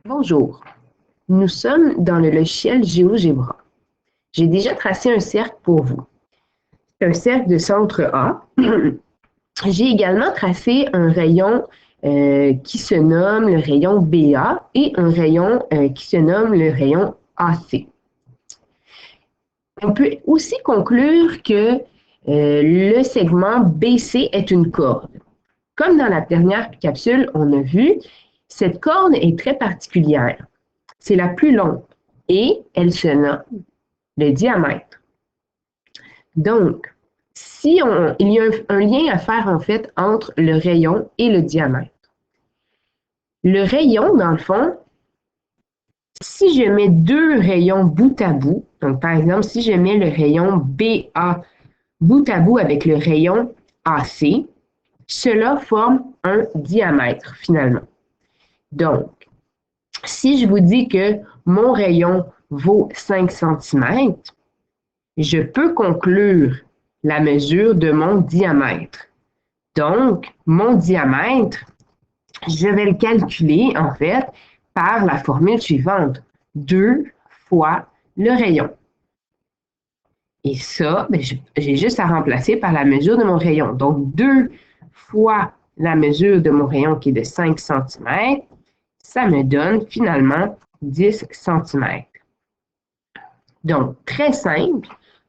Bonjour, nous sommes dans le logiciel GeoGebra. J'ai déjà tracé un cercle pour vous. C'est un cercle de centre A. J'ai également tracé un rayon qui se nomme le rayon BA et un rayon qui se nomme le rayon AC. On peut aussi conclure que le segment BC est une corde. Comme dans la dernière capsule, on a vu, cette corde est très particulière. C'est la plus longue et elle se nomme le diamètre. Donc, il y a un lien à faire en fait entre le rayon et le diamètre. Le rayon, dans le fond, si je mets deux rayons bout à bout, donc par exemple, si je mets le rayon BA bout à bout avec le rayon AC, cela forme un diamètre finalement. Donc, si je vous dis que mon rayon vaut 5 cm, je peux conclure la mesure de mon diamètre. Donc, mon diamètre, je vais le calculer en fait par la formule suivante. 2 fois le rayon. Et ça, j'ai juste à remplacer par la mesure de mon rayon. Donc, 2 fois la mesure de mon rayon qui est de 5 cm, ça me donne finalement 10 cm. Donc, très simple,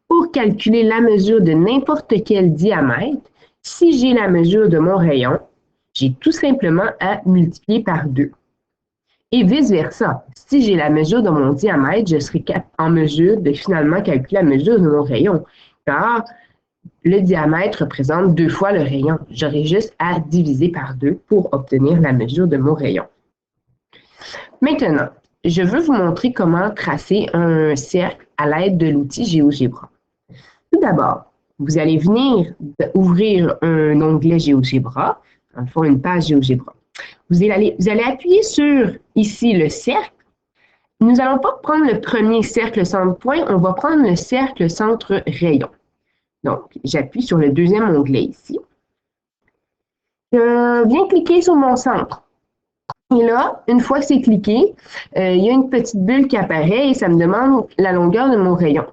pour calculer la mesure de n'importe quel diamètre, si j'ai la mesure de mon rayon, j'ai tout simplement à multiplier par 2. Et vice-versa, si j'ai la mesure de mon diamètre, je serai en mesure de finalement calculer la mesure de mon rayon, car le diamètre représente 2 fois le rayon. J'aurai juste à diviser par 2 pour obtenir la mesure de mon rayon. Maintenant, je veux vous montrer comment tracer un cercle à l'aide de l'outil GeoGebra. Tout d'abord, vous allez venir ouvrir un onglet GeoGebra, dans le fond une page GeoGebra. Vous allez appuyer sur ici le cercle. Nous n'allons pas prendre le premier cercle centre point, on va prendre le cercle centre rayon. Donc, j'appuie sur le deuxième onglet ici. Je viens cliquer sur mon centre. Et là, une fois que c'est cliqué, il y a une petite bulle qui apparaît et ça me demande la longueur de mon rayon.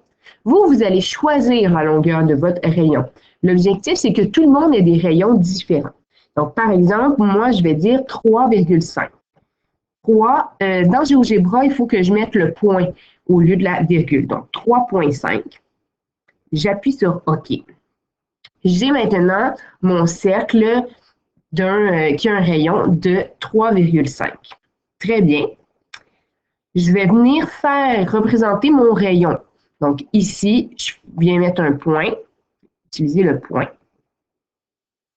Vous allez choisir la longueur de votre rayon. L'objectif, c'est que tout le monde ait des rayons différents. Donc, par exemple, moi, je vais dire 3,5. Dans GeoGebra, il faut que je mette le point au lieu de la virgule. Donc, 3,5. J'appuie sur OK. J'ai maintenant mon cercle qui a un rayon de 3,5. Très bien. Je vais venir représenter mon rayon. Donc, ici, je viens mettre un point, utiliser le point.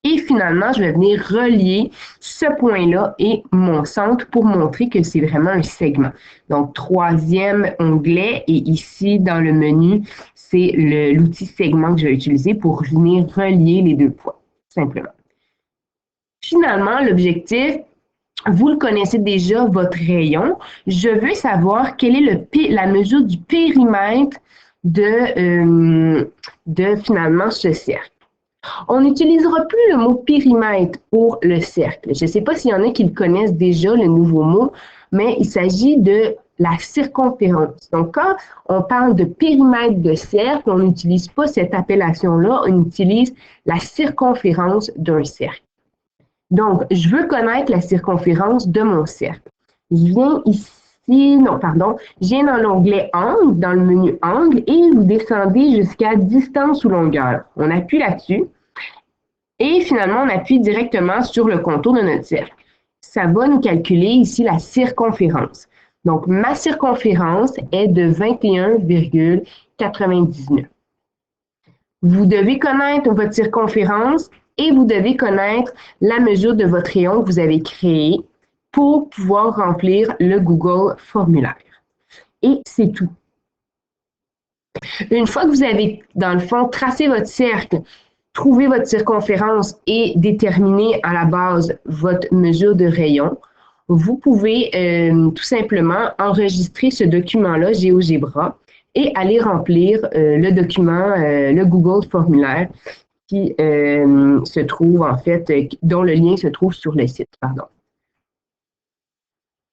Et finalement, je vais venir relier ce point-là et mon centre pour montrer que c'est vraiment un segment. Donc, troisième onglet et ici, dans le menu, c'est l'outil segment que je vais utiliser pour venir relier les deux points, simplement. Finalement, l'objectif, vous le connaissez déjà, votre rayon. Je veux savoir quelle est la mesure du périmètre de finalement ce cercle. On n'utilisera plus le mot périmètre pour le cercle. Je ne sais pas s'il y en a qui le connaissent déjà, le nouveau mot, mais il s'agit de la circonférence. Donc, quand on parle de périmètre de cercle, on n'utilise pas cette appellation-là, on utilise la circonférence d'un cercle. Donc, je veux connaître la circonférence de mon cercle. Je viens ici, je viens dans l'onglet Angle, dans le menu Angle, et vous descendez jusqu'à Distance ou longueur. On appuie là-dessus, et finalement, on appuie directement sur le contour de notre cercle. Ça va nous calculer ici la circonférence. Donc, ma circonférence est de 21,99. Vous devez connaître votre circonférence et vous devez connaître la mesure de votre rayon que vous avez créé pour pouvoir remplir le Google formulaire. Et c'est tout. Une fois que vous avez, dans le fond, tracé votre cercle, trouvé votre circonférence et déterminé à la base votre mesure de rayon, vous pouvez tout simplement enregistrer ce document-là, GeoGebra, et aller remplir le document, le Google formulaire qui se trouve en fait, dont le lien se trouve sur le site, pardon.